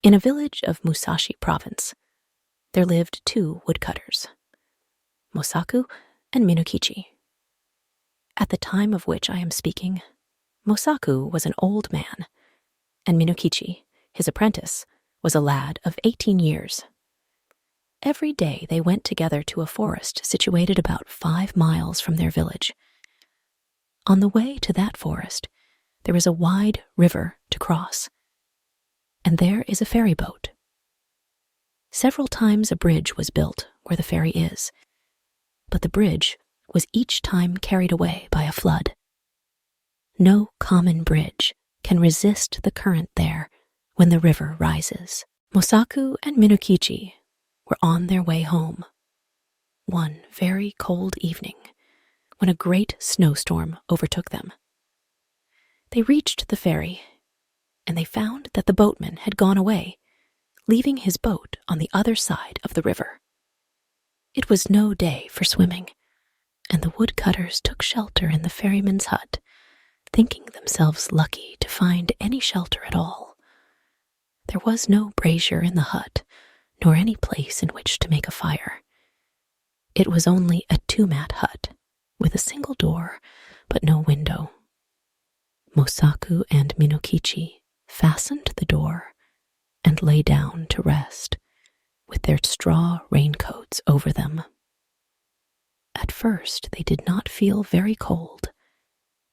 In a village of Musashi Province, there lived two woodcutters, Mosaku and Minokichi. At the time of which I am speaking, Mosaku was an old man, and Minokichi, his apprentice, was a lad of 18 years. Every day they went together to a forest situated about 5 miles from their village. On the way to that forest, there is a wide river to cross, and there is a ferry boat. Several times a bridge was built where the ferry is, but the bridge was each time carried away by a flood. No common bridge can resist the current there when the river rises. Mosaku and Minokichi were on their way home one very cold evening when a great snowstorm overtook them. They reached the ferry, and they found that the boatman had gone away, leaving his boat on the other side of the river. It was no day for swimming, and the woodcutters took shelter in the ferryman's hut, thinking themselves lucky to find any shelter at all. There was no brazier in the hut, nor any place in which to make a fire. It was only a 2-mat hut, with a single door, but no window. Mosaku and Minokichi fastened the door and lay down to rest, with their straw raincoats over them. At first they did not feel very cold,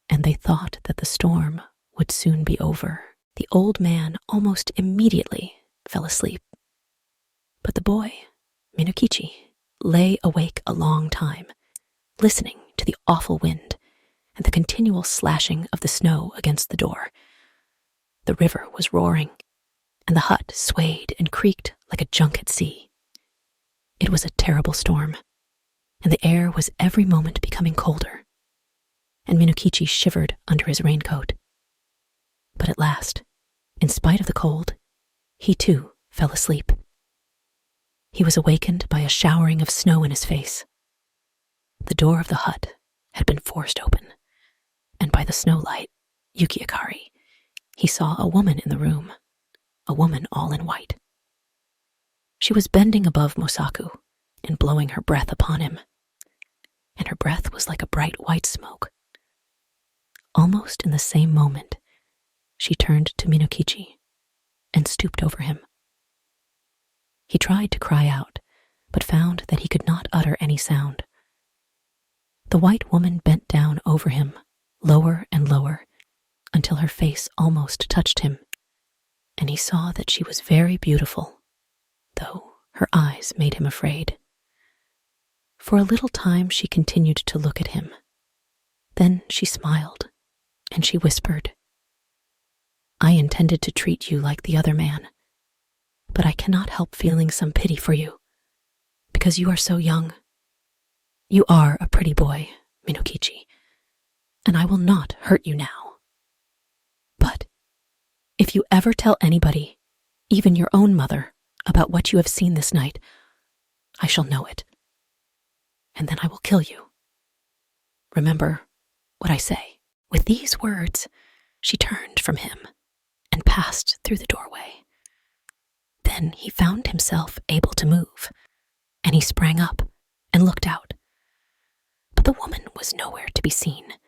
and they thought that the storm would soon be over. The old man almost immediately fell asleep, but the boy, Minokichi, lay awake a long time, listening to the awful wind and the continual slashing of the snow against the door. The river was roaring, and the hut swayed and creaked like a junk at sea. It was a terrible storm, and the air was every moment becoming colder, and Minokichi shivered under his raincoat. But at last, in spite of the cold, he too fell asleep. He was awakened by a showering of snow in his face. The door of the hut had been forced open, and by the snowlight, Yukiakari, he saw a woman in the room, a woman all in white. She was bending above Mosaku and blowing her breath upon him, and her breath was like a bright white smoke. Almost in the same moment, she turned to Minokichi and stooped over him. He tried to cry out, but found that he could not utter any sound. The white woman bent down over him, lower and lower, until her face almost touched him, and he saw that she was very beautiful, though her eyes made him afraid. For a little time she continued to look at him. Then she smiled, and she whispered, "I intended to treat you like the other man, but I cannot help feeling some pity for you, because you are so young. You are a pretty boy, Minokichi, and I will not hurt you now. But if you ever tell anybody, even your own mother, about what you have seen this night, I shall know it, and then I will kill you. Remember what I say." With these words, she turned from him and passed through the doorway. Then he found himself able to move, and he sprang up and looked out. But the woman was nowhere to be seen,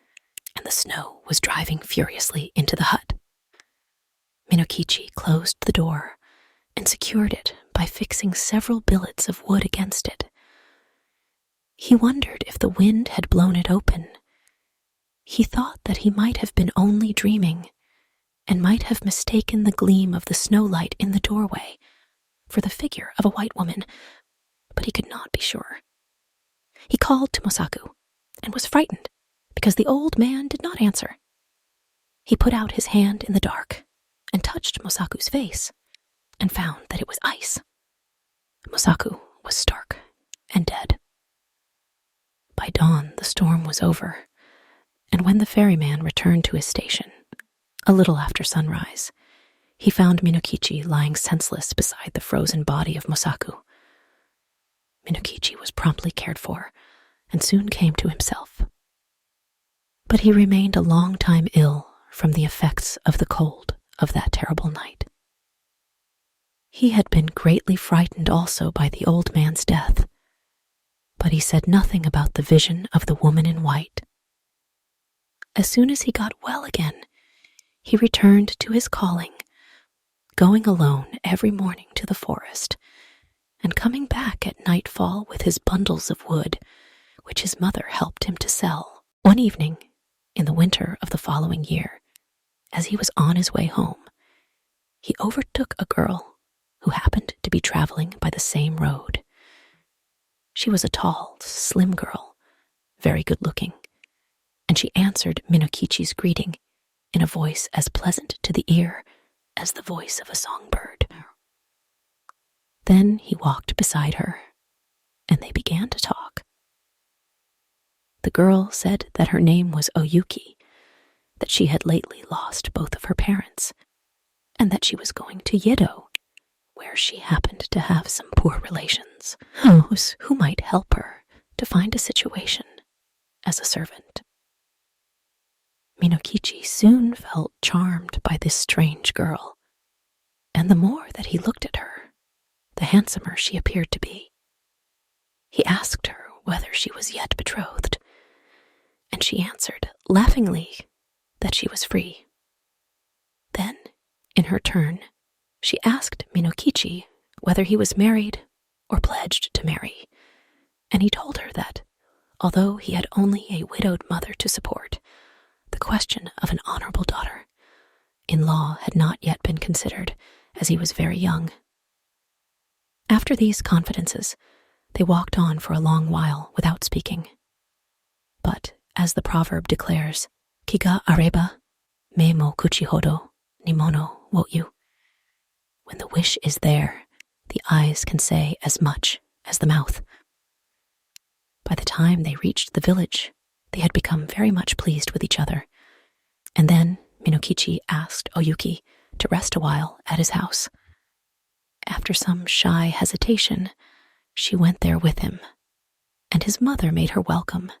and the snow was driving furiously into the hut. Minokichi closed the door and secured it by fixing several billets of wood against it. He wondered if the wind had blown it open. He thought that he might have been only dreaming, and might have mistaken the gleam of the snowlight in the doorway for the figure of a white woman, but he could not be sure. He called to Mosaku, and was frightened because the old man did not answer. He put out his hand in the dark and touched Mosaku's face, and found that it was ice. Mosaku was stark and dead. By dawn, the storm was over, and when the ferryman returned to his station, a little after sunrise, he found Minokichi lying senseless beside the frozen body of Mosaku. Minokichi was promptly cared for, and soon came to himself. But he remained a long time ill from the effects of the cold of that terrible night. He had been greatly frightened also by the old man's death, but he said nothing about the vision of the woman in white. As soon as he got well again, he returned to his calling, going alone every morning to the forest, and coming back at nightfall with his bundles of wood, which his mother helped him to sell. One evening, in the winter of the following year, as he was on his way home, he overtook a girl who happened to be traveling by the same road. She was a tall, slim girl, very good-looking, and she answered Minokichi's greeting in a voice as pleasant to the ear as the voice of a songbird. Then he walked beside her, and they began to talk. The girl said that her name was Oyuki, that she had lately lost both of her parents, and that she was going to Yedo, where she happened to have some poor relations, who might help her to find a situation as a servant. Minokichi soon felt charmed by this strange girl, and the more that he looked at her, the handsomer she appeared to be. He asked her whether she was yet betrothed, and she answered laughingly that she was free. Then, in her turn, she asked Minokichi whether he was married or pledged to marry, and he told her that, although he had only a widowed mother to support, the question of an honorable daughter-in-law had not yet been considered, as he was very young. After these confidences, they walked on for a long while without speaking. But, as the proverb declares, Kiga areba, me mo kuchi hodo, ni mono wo yu. When the wish is there, the eyes can say as much as the mouth. By the time they reached the village, they had become very much pleased with each other, and then Minokichi asked Oyuki to rest a while at his house. After some shy hesitation, she went there with him, and his mother made her welcome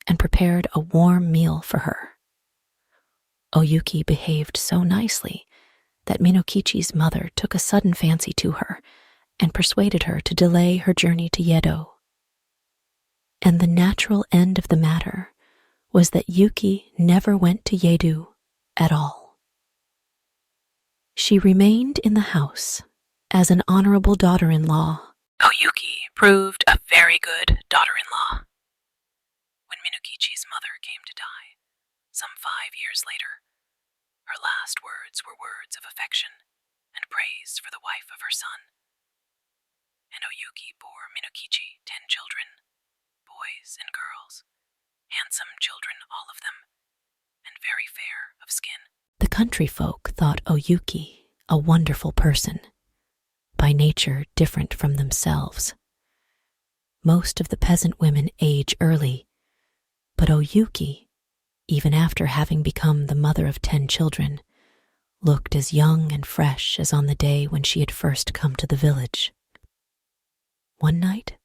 and prepared a warm meal for her. Oyuki behaved so nicely that Minokichi's mother took a sudden fancy to her and persuaded her to delay her journey to Yedo. And the natural end of the matter was that Yuki never went to Yedo at all. She remained in the house as an honorable daughter-in-law. Oyuki proved a very good daughter-in-law. When Minokichi's mother came to die, some 5 years later, her last words were words of affection and praise for the wife of her son. And Oyuki bore Minokichi 10 children, boys and girls, handsome children all of them, and very fair of skin. The country folk thought Oyuki a wonderful person, by nature different from themselves. Most of the peasant women age early, but Oyuki, even after having become the mother of 10 children, looked as young and fresh as on the day when she had first come to the village. One night,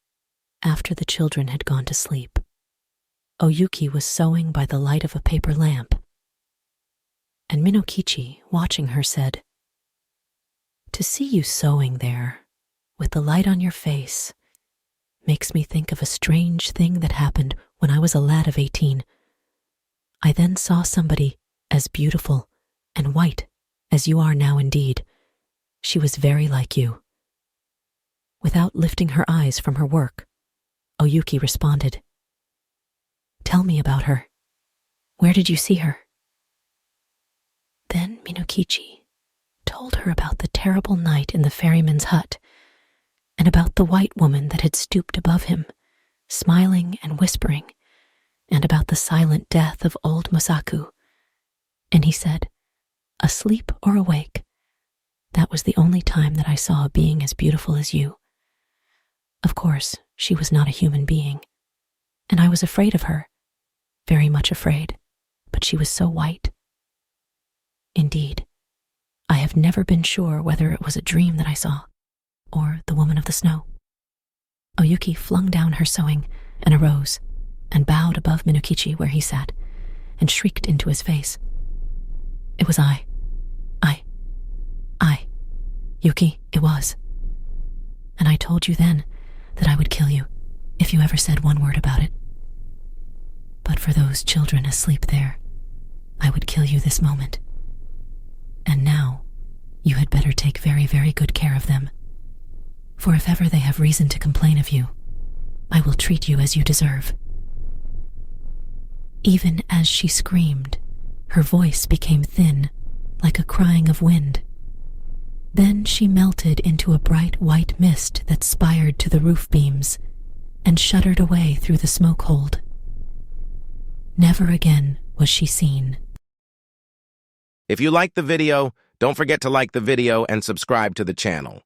after the children had gone to sleep, Oyuki was sewing by the light of a paper lamp, and Minokichi, watching her, said, "To see you sewing there, with the light on your face, makes me think of a strange thing that happened when I was a lad of 18. I then saw somebody as beautiful and white as you are now indeed. She was very like you." Without lifting her eyes from her work, Oyuki responded, "Tell me about her. Where did you see her?" Then Minokichi told her about the terrible night in the ferryman's hut, and about the white woman that had stooped above him, smiling and whispering, and about the silent death of old Mosaku. And he said, "Asleep or awake, that was the only time that I saw a being as beautiful as you. Of course, she was not a human being, and I was afraid of her, very much afraid, but she was so white. Indeed, I have never been sure whether it was a dream that I saw, or the woman of the snow." Oyuki flung down her sewing and arose, and bowed above Minokichi where he sat, and shrieked into his face, "It was I. Yuki, it was. And I told you then that I would kill you if you ever said one word about it. But for those children asleep there, I would kill you this moment. And now, you had better take very, very good care of them. For if ever they have reason to complain of you, I will treat you as you deserve. Even as she screamed, her voice became thin, like a crying of wind. Then she melted into a bright white mist that spired to the roof beams and shuddered away through the smoke hold. Never again was she seen. If you liked the video, don't forget to like the video and subscribe to the channel.